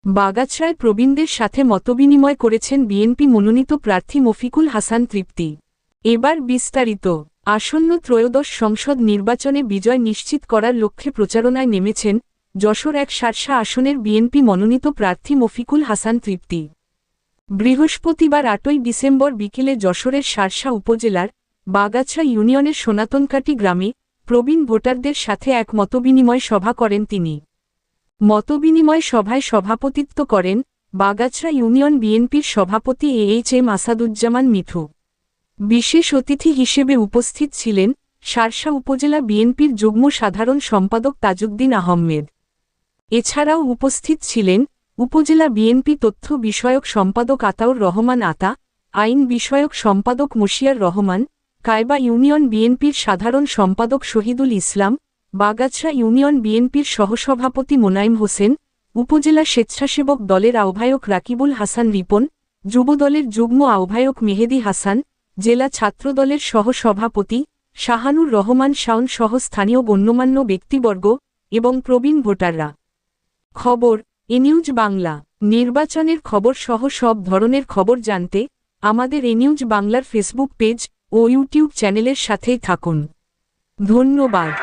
বাগাছড়ায় প্রবীণদের সাথে মতবিনিময় করেছেন বিএনপি মনোনীত প্রার্থী মফিকুল হাসান তৃপ্তি। এবার বিস্তারিত। আসন্ন ত্রয়োদশ সংসদ নির্বাচনে বিজয় নিশ্চিত করার লক্ষ্যে প্রচারণায় নেমেছেন যশোর এক শার্শা আসনের বিএনপি মনোনীত প্রার্থী মফিকুল হাসান তৃপ্তি। বৃহস্পতিবার ৮ই ডিসেম্বর বিকেলে যশোরের শার্শা উপজেলার বাগাছড়া ইউনিয়নের সোনাতনকাটি গ্রামে প্রবীণ ভোটারদের সাথে এক মতবিনিময় সভা করেন তিনি। মতবিনিময় সভায় সভাপতিত্ব করেন বাগাছড়া ইউনিয়ন বিএনপির সভাপতি এএইচএম আসাদুজ্জামান মিঠু। বিশেষ অতিথি হিসেবে উপস্থিত ছিলেন শার্শা উপজেলা বিএনপির যুগ্ম সাধারণ সম্পাদক তাজউদ্দিন আহমেদ। এছাড়াও উপস্থিত ছিলেন উপজেলা বিএনপি তথ্য বিষয়ক সম্পাদক আতাউর রহমান আতা, আইন বিষয়ক সম্পাদক মশিয়ার রহমান, কায়বা ইউনিয়ন বিএনপির সাধারণ সম্পাদক শহীদুল ইসলাম, বাগাছড়া ইউনিয়ন বিএনপির সহসভাপতি মোনায়েম হোসেন, উপজেলা স্বেচ্ছাসেবক দলের আহ্বায়ক রাকিবুল হাসান রিপন, যুবদলের যুগ্ম আহ্বায়ক মেহেদী হাসান, জেলা ছাত্রদলের সহসভাপতি শাহানুর রহমান শাওন সহ স্থানীয় গণ্যমান্য ব্যক্তিবর্গ এবং প্রবীণ ভোটাররা। খবর এনিউজ বাংলা। নির্বাচনের খবর সহ সব ধরনের খবর জানতে আমাদের এনিউজ বাংলার ফেসবুক পেজ ও ইউটিউব চ্যানেলের সাথেই থাকুন। ধন্যবাদ।